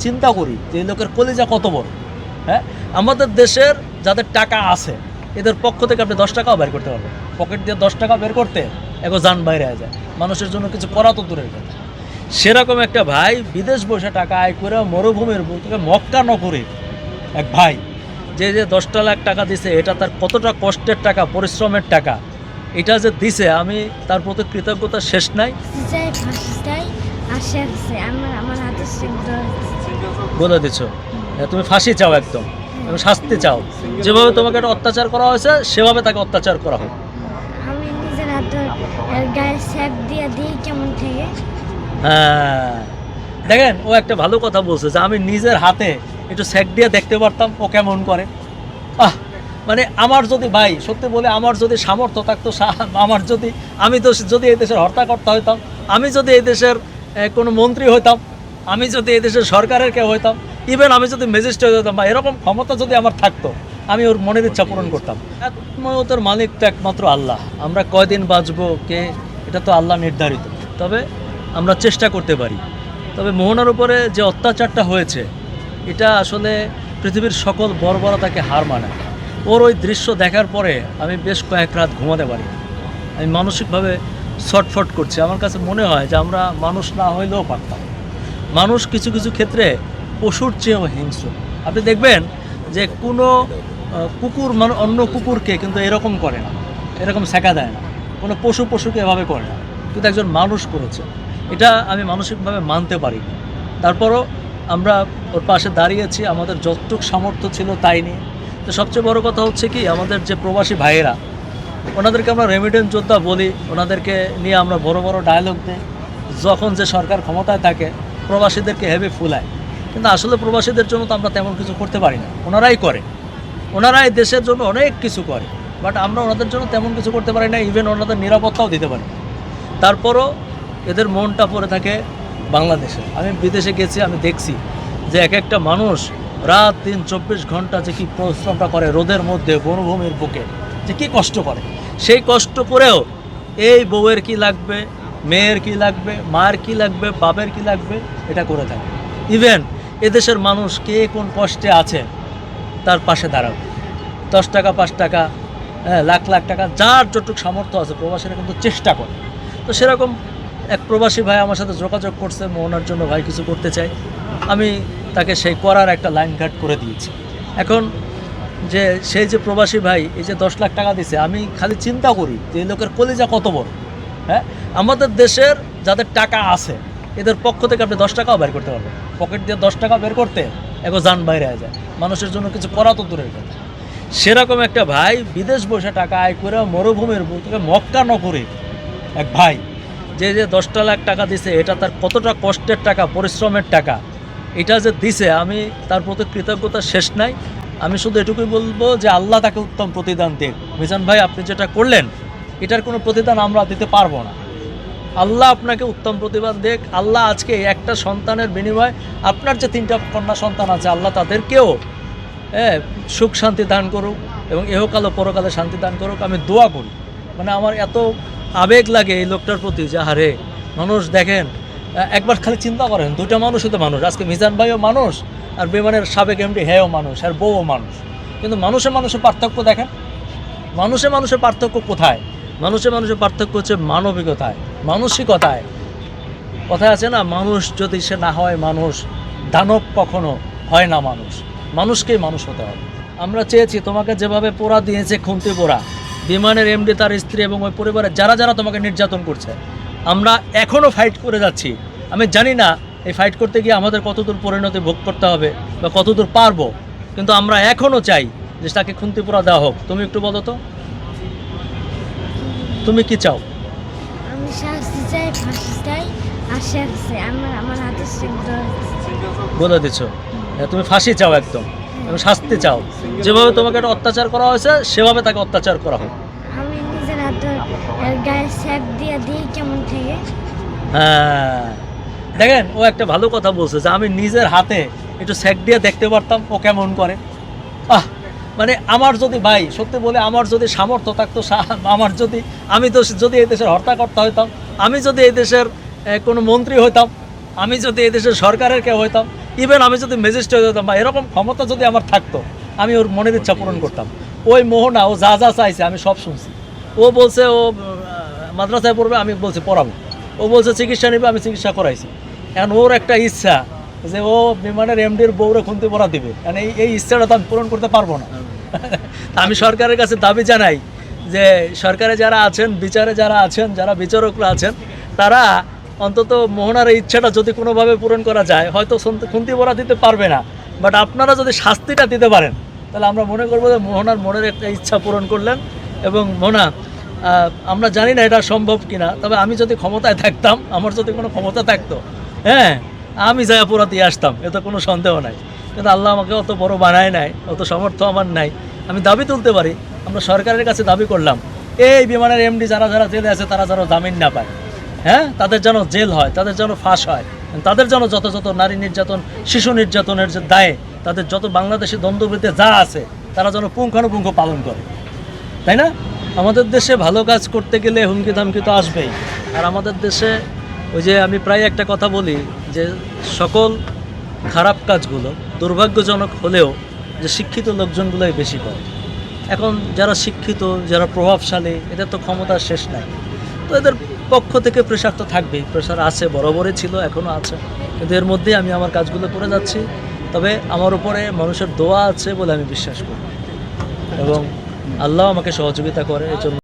চিন্তা করি যে এই লোকের কলিজা কত বড়। হ্যাঁ, আমাদের দেশের যাদের টাকা আছে এদের পক্ষ থেকে আপনি 10 টাকাও বের করতে পারবেন। পকেট দিয়ে 10 টাকা বের করতে এগো যান বাইরে হয়ে যায়, মানুষের জন্য কিছু করা তো দূরের কথা। সেরকম একটা ভাই বিদেশ বসে টাকা আয় করে মরুভূমির থেকে মক্কা নগরীর এক ভাই যে 10 লাখ টাকা দিছে, এটা তার কতটা কষ্টের টাকা, পরিশ্রমের টাকা, এটা যে দিছে আমি তার প্রতি কৃতজ্ঞতা শেষ নাই। বলে দিচ্ছ তুমি ফাঁসি চাও, একদম তুমি শাস্তি চাও, যেভাবে তোমাকে একটা অত্যাচার করা হয়েছে সেভাবে তাকে অত্যাচার করা হোক। আমি নিজের হাতে গায়ে স্যাপ দিয়ে দিই কেমন থেকে। হ্যাঁ, দেখেন ও একটা ভালো কথা বলছে যে আমি নিজের হাতে একটু স্যাক দিয়ে দেখতে পারতাম ও কেমন করে। মানে আমার যদি ভাই সত্যি বলে আমার যদি সামর্থ্য থাকতো, আমার আমি তো যদি এই দেশের হর্তাকর্তা হইতাম, আমি যদি এই দেশের কোনো মন্ত্রী হইতাম, আমি যদি এই দেশের সরকারের কেউ হইতাম, ইভেন আমি যদি ম্যাজিস্ট্রেট হইতাম বা এরকম ক্ষমতা যদি আমার থাকতো, আমি ওর মনের ইচ্ছা পূরণ করতাম। একমাত্র মালিক তো একমাত্র আল্লাহ। আমরা কয়দিন বাঁচবো কে, এটা তো আল্লাহ নির্ধারিত। তবে আমরা চেষ্টা করতে পারি। তবে মোহনার উপরে যে অত্যাচারটা হয়েছে এটা আসলে পৃথিবীর সকল বর্বরতাকে হার মানায়। ওর ওই দৃশ্য দেখার পরে আমি বেশ কয়েক রাত ঘুমাতে পারি। আমি মানসিকভাবে ছটফট করছি। আমার কাছে মনে হয় যে আমরা মানুষ না হইলেও পারতাম। মানুষ কিছু কিছু ক্ষেত্রে পশুর চেয়েও হিংস্র। আপনি দেখবেন যে কোনো কুকুর অন্য কুকুরকে কিন্তু এরকম করে না, এরকম শেখা দেয় না, কোনো পশুকে এভাবে করে না, কিন্তু একজন মানুষ করেছে। এটা আমি মানসিকভাবে মানতে পারি না। তারপরও আমরা ওর পাশে দাঁড়িয়েছি আমাদের যতটুকু সামর্থ্য ছিল তাই নিয়ে। তো সবচেয়ে বড় কথা হচ্ছে কি, আমাদের যে প্রবাসী ভাইয়েরা, ওনাদেরকে আমরা রেমিটেন্স যোদ্ধা বলি, ওনাদেরকে নিয়ে আমরা বড় বড় ডায়লগ দিই। যখন যে সরকার ক্ষমতায় থাকে প্রবাসীদেরকে হেভি ফুলায়, কিন্তু আসলে প্রবাসীদের জন্য তো আমরা তেমন কিছু করতে পারি না। ওনারাই করে, ওনারাই দেশের জন্য অনেক কিছু করে, বাট আমরা ওনাদের জন্য তেমন কিছু করতে পারি না, ইভেন ওনাদের নিরাপত্তাও দিতে পারি। তারপরও এদের মনটা পড়ে থাকে বাংলাদেশে। আমি বিদেশে গেছি, আমি দেখছি যে এক একটা মানুষ রাত দিন 24 ঘন্টা যে কী পরিশ্রমটা করে রোদের মধ্যে বনভূমির বুকে, যে কী কষ্ট করে। সেই কষ্ট করেও এই বউয়ের কি লাগবে, মেয়ের কি লাগবে, মায়ের কি লাগবে, বাপের কি লাগবে, এটা করে থাকে। ইভেন এদেশের মানুষ কে কোন কষ্টে আছে তার পাশে দাঁড়াবে। 10 টাকা 5 টাকা, লাখ লাখ টাকা, যার যতটুকু সামর্থ্য আছে প্রবাসীরা কিন্তু চেষ্টা করে। তো সেরকম এক প্রবাসী ভাই আমার সাথে যোগাযোগ করছে, মোহনার জন্য ভাই কিছু করতে চাই। আমি তাকে সেই করার একটা লাইন কাট করে দিয়েছি। এখন যে সেই যে প্রবাসী ভাই এই যে 10 লাখ টাকা দিছে, আমি খালি চিন্তা করি যে এই লোকের কলিজা কত বড়। হ্যাঁ, আমাদের দেশের যাদের টাকা আছে এদের পক্ষ থেকে আপনি 10 টাকাও বের করতে পারবেন। পকেট দিয়ে 10 টাকা বের করতে এগো যান বাইরে হয়ে যায়, মানুষের জন্য কিছু করা তো দূরের কথা। সেরকম একটা ভাই বিদেশ বসে টাকা আয় করে মরুভূমির থেকে মক্কা নগরীর এক ভাই যে 10 লাখ টাকা দিছে, এটা তার কতটা কষ্টের টাকা, পরিশ্রমের টাকা, এটা যে দিছে আমি তার প্রতি কৃতজ্ঞতা শেষ নাই। আমি শুধু এটুকুই বলবো যে আল্লাহ তাকে উত্তম প্রতিদান দিক। মিজান ভাই, আপনি যেটা করলেন এটার কোনো প্রতিদান আমরা দিতে পারবো না। আল্লাহ আপনাকে উত্তম প্রতিদান দেখ। আল্লাহ আজকে একটা সন্তানের বিনিময়ে আপনার যে 3টা কন্যা সন্তান আছে, আল্লাহ তাদেরকেও সুখ শান্তি দান করুক এবং এহকাল ও পরকালে শান্তি দান করুক। আমি দোয়া করি। মানে আমার এত আবেগ লাগে এই লোকটার প্রতি যে আরে মানুষ দেখেন, একবার খালি চিন্তা করেন, 2টা মানুষই তো মানুষ। আজকে মিজান ভাইও মানুষ, আর বিমানের সাবেক এমডি হ্যাঁও মানুষ, আর বউও মানুষ। কিন্তু মানুষের পার্থক্য দেখেন, মানুষের পার্থক্য কোথায়? মানুষের পার্থক্য হচ্ছে মানবিকতায়, মানসিকতায়। কথায় আছে না, মানুষ যদি সে না হয় মানুষ, দানব কখনো হয় না মানুষ। মানুষকেই মানুষ হতে হবে। আমরা চেয়েছি তোমাকে যেভাবে পোড়া দিয়েছে, খুন্তি পোড়া, বিমানের এমডি, তার স্ত্রী এবং ওই পরিবারের যারা যারা তোমাকে নির্যাতন করছে, আমরা এখনও ফাইট করে যাচ্ছি। আমি জানি না এই ফাইট করতে গিয়ে আমাদের কতদূর পরিণতি ভোগ করতে হবে বা কতদূর পারবো, কিন্তু আমরা এখনও চাই যে তাকে খুন্তি পোড়া দেওয়া হোক। তুমি একটু বলো তো, তুমি কি চাও? আমি শাস্তি চাই, ফাঁসি চাই, আর শেখছে আমার হাতে শেখ বলে দিচ্ছ তুমি ফাঁসি চাও, একদম তুমি শাস্তি চাও, যেভাবে তোমাকে একটা অত্যাচার করা হয়েছে সেভাবে তাকে অত্যাচার করা হোক। আমি নিজের হাতে গায়ে স্যাপ দিয়ে দিই কেমন থেকে। হ্যাঁ, দেখেন ও একটা ভালো কথা বলছে যে আমি নিজের হাতে একটু স্যাক দিয়ে দেখতে পারতাম ও কেমন করে। মানে আমার যদি ভাই সত্যি বলে আমার যদি সামর্থ্য থাকতো, আমি তো যদি এই দেশের হর্তাকর্তা হইতাম, আমি যদি এই দেশের কোনো মন্ত্রী হইতাম, আমি যদি এই দেশের সরকারের কেউ হইতাম, ইভেন আমি যদি ম্যাজিস্ট্রেট হতাম বা এরকম ক্ষমতা যদি আমার থাকতো, আমি ওর মনের ইচ্ছা পূরণ করতাম। ওই মোহনা ও যা যা চাইছে আমি সব শুনছি। ও বলছে ও মাদ্রাসায় পড়বে, আমি বলছি পড়াবো। ও বলছে চিকিৎসা নেবে, আমি চিকিৎসা করাইছি। এখন ওর একটা ইচ্ছা যে ও বিমানের এমডির বউরে খুনতে পড়া দিবে, কারণ এই ইচ্ছাটা তো আমি পূরণ করতে পারবো না। আমি সরকারের কাছে দাবি জানাই যে সরকারে যারা আছেন, বিচারে যারা আছেন, যারা বিচারকরা আছেন, তারা অন্তত মোহনার এই ইচ্ছাটা যদি কোনোভাবে পূরণ করা যায়, হয়তো খুন্তি পড়া দিতে পারবে না, বাট আপনারা যদি শাস্তিটা দিতে পারেন, তাহলে আমরা মনে করবো যে মোহনার মনের একটা ইচ্ছা পূরণ করলেন। এবং মোহনা, আমরা জানি না এটা সম্ভব কিনা, তবে আমি যদি ক্ষমতায় থাকতাম, আমার যদি কোনো ক্ষমতা থাকতো, হ্যাঁ, আমি যাই পুরা দিয়ে আসতাম, এতে কোনো সন্দেহ নাই। কিন্তু আল্লাহ আমাকে অত বড় বানায় নাই, অত সামর্থ্য আমার নাই। আমি দাবি তুলতে পারি, আমরা সরকারের কাছে দাবি করলাম এই বিমানের এমডি যারা যারা জেলে আছে তারা যেন জামিন না পায়, হ্যাঁ, তাদের যেন জেল হয়, তাদের যেন ফাঁস হয়, তাদের যেন যত যত নারী নির্যাতন, শিশু নির্যাতনের যে দায়ে তাদের যত বাংলাদেশি দ্বন্দ্ববৃত্তি যা আছে, তারা যেন পুঙ্খানুপুঙ্খ পালন করে, তাই না? আমাদের দেশে ভালো কাজ করতে গেলে হুমকি ধামকি তো আসবেই। আর আমাদের দেশে ওই যে আমি প্রায় একটা কথা বলি যে সকল খারাপ কাজগুলো দুর্ভাগ্যজনক হলেও যে শিক্ষিত লোকজনগুলোই বেশি করে। এখন যারা শিক্ষিত, যারা প্রভাবশালী, এদের তো ক্ষমতার শেষ নাই, তো এদের পক্ষ থেকে প্রেশার তো থাকবেই। প্রেশার আছে, বরাবরই ছিল, এখনও আছে, কিন্তু এর মধ্যেই আমি আমার কাজগুলো করে যাচ্ছি। তবে আমার উপরে মানুষের দোয়া আছে বলে আমি বিশ্বাস করি, এবং আল্লাহ আমাকে সহযোগিতা করে, এর জন্য